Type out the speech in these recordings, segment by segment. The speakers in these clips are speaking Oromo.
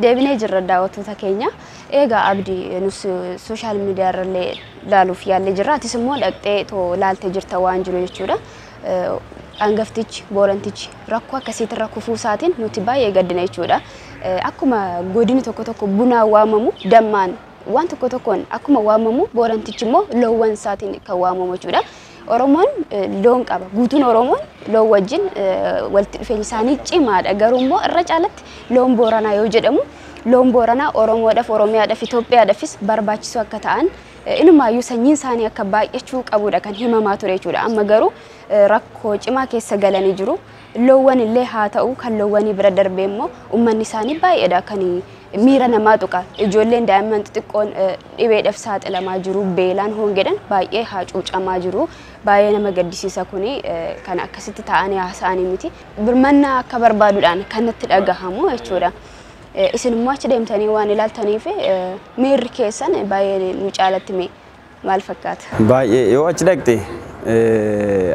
deebinee jirra daawwattoota keenya. Egaa abdii nus social media irrallee laaluuf yaallee jirra. Atis immoo dhaqxee too laaltee jirta waan jiru jechuudha. Angaftichi boorantichi rakkoo akkasiitirra kufuu isaatiin nuti baay'ee gaddina jechuudha. Akkuma godini tokko tokko buna waamamu dammaan waan tokko tokkoon akkuma waamamu boorantichi immoo loowwan isaatiin kan waamamu jechuudha. Oromoon loon qaba. Guutuun Oromoon loon wajjin walitti dhufeenyi isaanii cimaadha. Garuu immoo irra caalatti loon Booranaa yoo jedhamu loon Booranaa Oromoodhaaf, Oromiyaadhaaf, Itoophiyaadhaafis barbaachisoo akka ta'an inumaayyuu sanyiin isaanii akka baay'achuu qabudha kan himamaa ture jechuudha. Amma garuu rakkoo cimaa keessa galanii jiru. Loowwan illee haa ta'u kan loowwanii bira darbee immoo uummanni isaanii baay'eedha kan miira namaa tuqa. Ijoolleen daa'imman xixiqqoon dhibeedhaaf saaxilamaa jiru. Beelaan hongeedhaan baay'ee hacuucamaa jiru. Baay'ee nama gaddisiisa kuni kan akkasitti ta'anii haasa'anii miti. Birmannaa akka barbaaduudhaan kan natti dhagahamu jechuudha. Isin immoo achi deemtanii waan ilaaltaniif miirri keessan baay'ee nu caalatti maal fakkaata? Baay'ee yoo achi dhaqxe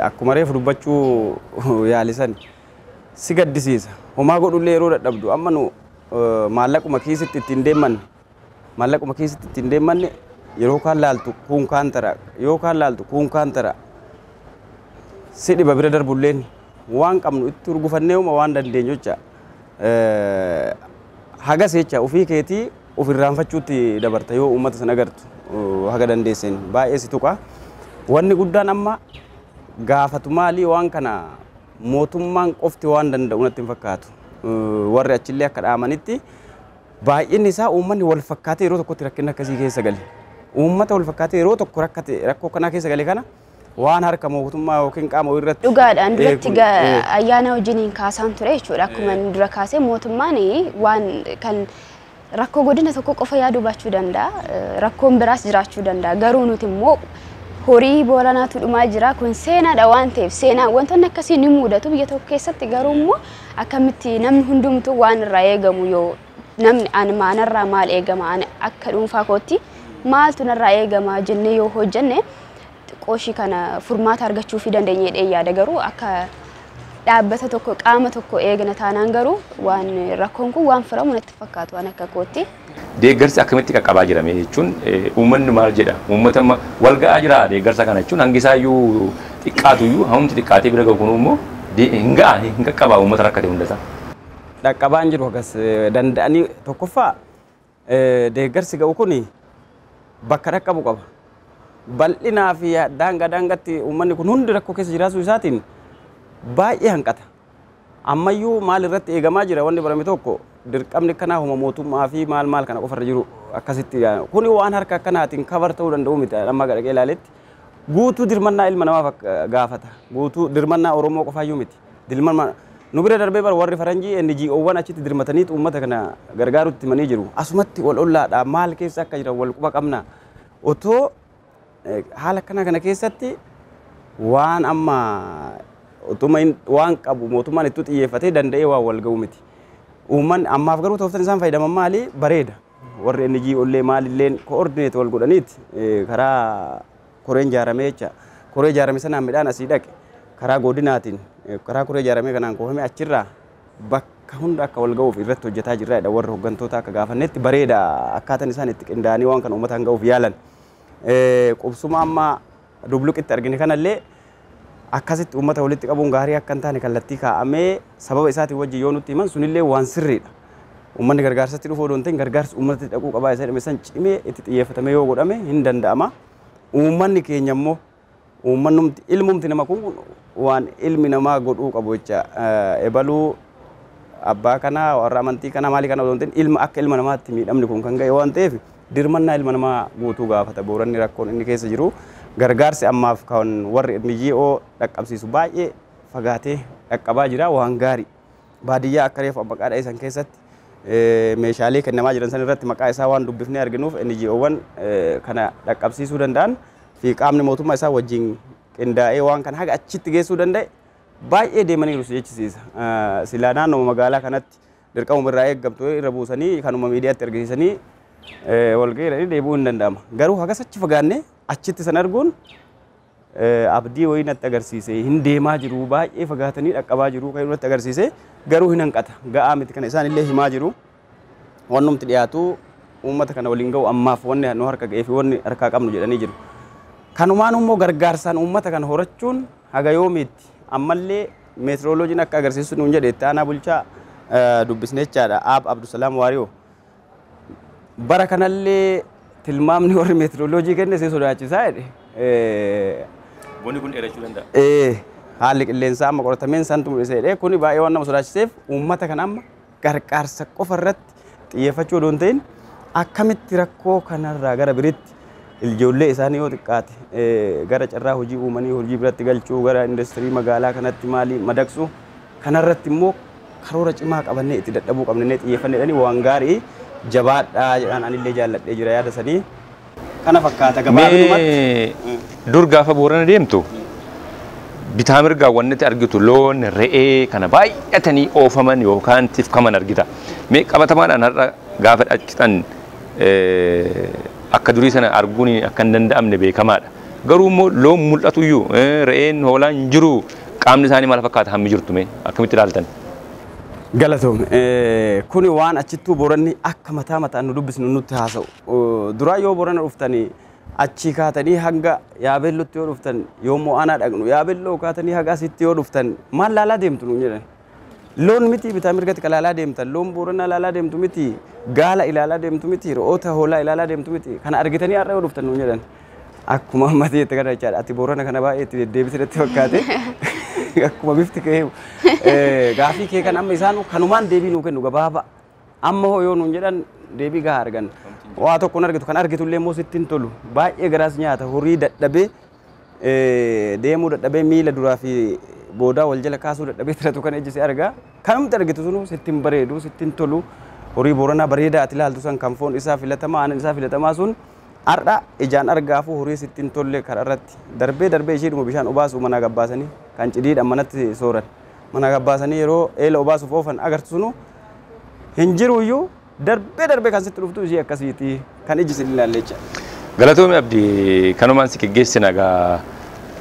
akkuma reefu dubbachuu yaalisan si gaddisiisa. Homaa godhullee yeroo dadhabdu amma nu maallaquma kiisitti ittiin deemanne yeroo kaan laaltu kun kaan tara yoo kaan laaltu kun kaan tara si dhiba bira darbulleen waan qabnu itti urgufannee waan dandeenyu jecha haga secha ofii keetii of irraanfachuutti dabarta yoo uummata sana agartu haga dandeesseen baay'ee si tuqa. Wanni guddaan amma gaafatu maalii waan kana mootummaan qofti waan danda'u natti hin fakkaatu. Warri achillee akka dhaamanitti baay'inni isaa uummanni wal fakkaatee yeroo tokkotti rakkina akkasii keessa gale. Uummata wal fakkaatee yeroo tokko rakkoo kanaa keessa gale kana waan harka mootummaa yookiin qaama irratti dhugaadhaan duratti ayyaana wajjiniin kaasaan ture jechuudha. Akkuma dura kaasee mootummaan waan kan rakkoo godina tokko qofa yaaduu baachuu danda'a. Rakkoon biraas jiraachuu danda'a. Garuu nuti immoo horii Booranaatu dhumaa jira. Kun seenaadha waan ta'eef seenaa wantoonni akkasii ni mudatu biyya tokko keessatti. Garuu immoo akkamitti namni hundumtuu waan irraa eegamu yoo namni maanarraa maal eegama akka dhuunfaa kootti maaltu narraa eegama jennee yoo hojjenne qoshii kana furmaata argachuu fi dandeenyee yaada. Garuu akka dhaabbata tokko qaama tokko eegna taanaan garuu waan rakkoon kun waan furamu natti fakkaatu waan akka kootti. Deeggarsi akkamitti qaqqabaa jirame jechuun uummanni maal jedha uummata wal ga'aa jira deeggarsa kana jechuun hangi isaayyuu xiqqaatuyyuu hamti xiqqaatee bira gahu kun immoo hin qaqqabaa uummata rakkate hundasaa. Dhaqqabaan jiru akkas danda'anii tokkoffaa deeggarsi ga'u kun bakka dhaqqabu qaba. Bal'inaa fi daangatti uummanni kun hundi rakkoo keessa jiraachuu isaatiin baay'ee hanqata. Ammayyuu maal irratti eegamaa jira wanni barame tokko dirqamni kanaa huma mootummaa fi maal kana qofarra jiru akkasitti kuni waan harka akkanaatiin kabar ta'uu danda'u miti. Amma gadhaqee ilaaletti guutuu dirmannaa ilma namaa gaafata. Guutuu dirmannaa Oromoo qofaayyuu miti. Nu bira darbee bara warri faranjii NGO'wwan achitti dirmatanii uummata kana gargaarutti himanii jiru. Asumatti wal ollaadha maal keessa akka jiran wal quba qabna. Otoo haala kana keessatti waan amma utuma waan qabu mootummaan itti xiyyeeffatee danda'ee waan wal ga'u miti. Uummanni ammaaf garuu tooftan isaan fayyadaman maali bareeda. Warri NGO'llee maalilleen koordineet wal godhaniiti karaa koreen ijaaramee jecha koree ijaarame sanaan midhaan asii dhaqe karaa godinaatiin karaa koree ijaaramee kanaan qoofame achirraa bakka hunda akka wal ga'uuf irratti hojjetaa jirraadha. Warri hooggantoota akka gaafannetti bareeda akkaataan isaan itti qindaa'anii waan kana uummataan ga'uuf yaalan. Qubsuma amma dubluqitti argine kanallee akkasitti uummata walitti qabuun gaarii akka hin taane kallattii kaa'amee sababa isaatiin wajjin yoo nutti himan sunillee waan sirriidha. Uummanni gargaarsatti dhufuu odoo hin ta'in gargaarsi uummatatti dhaquu qabaa isa dhime san cimee itti xiyyeeffatame yoo godhame hin danda'ama. Uummanni keenya immoo uummanumti ilmumti nama kun waan ilmi namaa godhuu qabu jecha ebaluu abbaa kanaa warra amantii kanaa maalii kana odoo hin ta'in ilma akka ilma namaatti miidhamni kun kan ga'e waan ta'eef dirmannaa ilma namaa guutuu gaafata. Booranni rakkoon inni keessa jiru gargaarsi ammaaf kan warri NGO dhaqqabsiisu baay'ee fagaatee dhaqqabaa jira waan gaarii. Baadiyyaa akka reefu maqaa dha'isan keessatti meeshaalee kennamaa jiran san irratti maqaa isaa waan dubbifnee arginuuf NGO'wwan kana dhaqqabsiisuu danda'an fi qaamni mootummaa isaa wajjin qindaa'ee waan kana haga achitti geessuu danda'e baay'ee deemanii jiru jechisiisa. Silaa naannoo magaalaa kanatti dirqamuma irraa eeggamtu irra buusanii kanuma miidiyaatti argisiisanii wal ga'anii deebi'uu hin danda'ama. Garuu hagas achi fagaannee achitti san arguun abdii wayii natti agarsiise hin deemaa jiru baay'ee fagaatanii dhaqqabaa jiru kan natti agarsiise garuu hin hanqata ga'aa miti kana isaan illee himaa jiru. wannumti dhiyaatu uummata kana waliin ga'u ammaaf wanni nu harka ga'ee fi wanni harkaa qabnu jedhanii jiru. Kanumaan immoo gargaarsaan uummata kana horachuun haga yoomiitti ammallee meetirooloojiin akka agarsiisu nuun jedhe itti aanaa bulchaa dubbisne jechaadha Aab Abdusalaam Waariyoo. Bara kanallee tilmaamni warri meetirooloojii kenne si sodaachisaa jedhe. Wanni kun dheerachuu danda'a. Haalli qilleensaa amma qoratameen santu mul'isee jedhee kuni baay'ee waan nama sodaachiseef uummata kana amma gargaarsa qofa irratti xiyyeeffachuu odoo hin ta'in akkamitti rakkoo kanarraa gara biritti ijoollee isaanii yoo xiqqaate gara carraa hojii uumanii hojii biratti galchuu gara industirii magaalaa kanatti maalii madaqsu kanarratti immoo karoora cimaa qabannee itti dadhabuu qabnee xiyyeeffannee waan gaarii jabaadhaa jedhaan anillee jaalladhee jira yaada sanii kana fakkaata gabaabinumatti. Dur gaafa Boorana deemtu bitaa mirgaa wanti argitu loon re'ee kana baay'atanii oofaman yookaan tifkaman argita. Mee qabatamaadhaan har'a gaafa dhachitan akka durii sana arguun akka hin danda'amne beekamaadha. Garuu immoo loon mul'atu iyyuu re'een hoolaan jiru qaamni isaanii maal fakkaata hammi jirtu mee akkamitti ilaaltan? Galatoom kuni waan achittuu Booranni akka mataa mataan nu dubbisnu nutti haasa'u. Duraa yoo Boorana dhuftanii achi kaatanii hanga Yaabeellootti yoo dhuftan yoommoo aanaa dhaqnu Yaabeelloo kaatanii haga asitti yoo dhuftan maal laalaa deemtu nuun jedhan. Loon miti bitaa mirgatti qalaalaa deemtan loon Booranaa ilaalaa deemtu miti gaala ilaalaa deemtu miti re'oota hoolaa ilaalaa deemtu miti kana argitanii har'a yoo dhuftan nuun jedhan. Akkuma ammatee itti kana jechaadha ati Boorana kana baay'ee itti deddeebisitti fakkaate akkuma bifti kee gaafii kee kan amma isaan kanumaan deebii nuu kennu gabaaba amma hoo yoo nuun jedhan deebii gahaa argan. Waa tokko argitu kan argitullee immoo sitti hin tolu baay'ee garaas nyaata horii dadhabee deemuu dadhabee miila duraa fi boodaa wal jala kaasuu dadhabee tiratu kan ejjisee argaa kanumti argitu sunu sitti hin bareedu sitti hin tolu horii Booranaa bareedaa ati ilaaltu san kan foon isaa filatamaa aanan isaa filatamaa sun har'a ijaan argaafu horii sitti hin tolle karaa irratti darbee isheedhuma bishaan obaasu mana gabbaasanii kan cidiidhaan manatti sooran mana gabbaasanii yeroo eela obaasuuf oofan agartu sunu hin jiru iyyuu darbee kan sitti dhuftu ishee akkasiiti kan iji sin ilaallecha. Galatoomii Abdii kanumaan si geggeessina egaa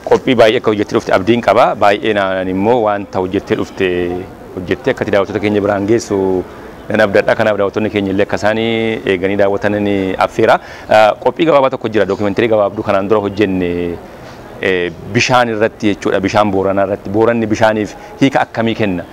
qophii baay'ee akka hojjettee dhufte abdiin qaba baay'ee naan immoo wanta hojjettee dhufte hojjettee akkati daawwattoota keenya biraan geessu nan abdadha kanaaf daawwattoonni keenya illee akka isaanii eeganii daawwatan affeera. Qophii gabaabaa tokko jira dookimenterii gabaabduu kanaan dura hojjenne bishaan irratti jechuudha bishaan Booranaa irratti Booranni bishaaniif hiika akkamii kenna.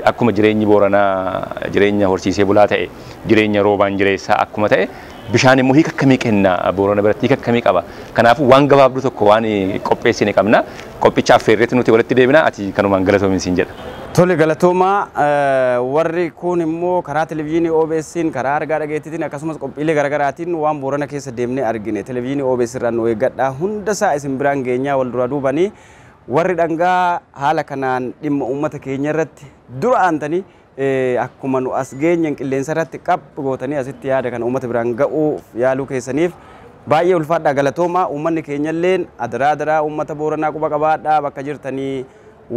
Akkuma jireenyi Booranaa jireenya horsiisee bulaa ta'e jireenya roobaan jireessaa akkuma ta'e bishaan immoo hiika akkamii kenna Boorana biratti hiika akkamii qaba. Kanaafuu waan gabaabduu tokko waan qopheessine qabna qophicha affeerreetti nuti walitti deebina ati kanumaan galatoomin siin jedha. Tole galatoomaa warri kun immoo karaa televezyiinii OBS'n karaa argaa dhageettiitiin akkasumas qophiilee garaagaraatiin waan Boorana keessa deemnee argine televezyiinii OBS irraa nu eeggadhaa hundasaa isin biraan geenyaa wal duraa duubanii warri dhangaa haala kanaan dhimma uummata keenya irratti dura aantanii akkuma nu as geenyeen qilleensa irratti qabbu gootanii asitti yaada kana uummata biraan ga'uu yaaluu keessaniif baay'ee ulfaadhaa galatoomaa uummanni keenyalleen adaraa uummata Booranaa quba qabaadhaa bakka jirtanii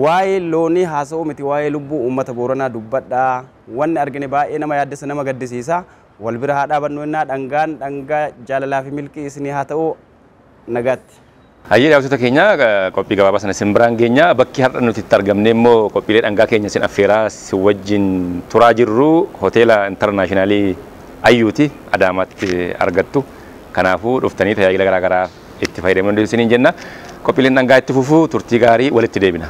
waa'ee loonii haasa'uu miti waa'ee lubbuu uummata Booranaa dubbadhaa wanni argine baay'ee nama yaaddessa nama gaddisiisa wal bira haa dhaabannu innaa dhangaa jaalalaa fi milkii isinii haa ta'u nagaatti. Hayyee daawwattoota keenya qophii gabaabaa sana isin biraan geenya bakki har'a nuti itti argamne immoo qophiilee dhangaa keenya isin affeeraa si wajjin turaa jirru hoteela intarnaashinaali Ayyuuti Adaamaatti argattu. Kanaafuu dhuftanii tajaajila garaagaraa itti fayyadamuu dandeessu isiniin jenna. Qophiileen dhangaa itti fufuu turtii gaarii walitti deebina.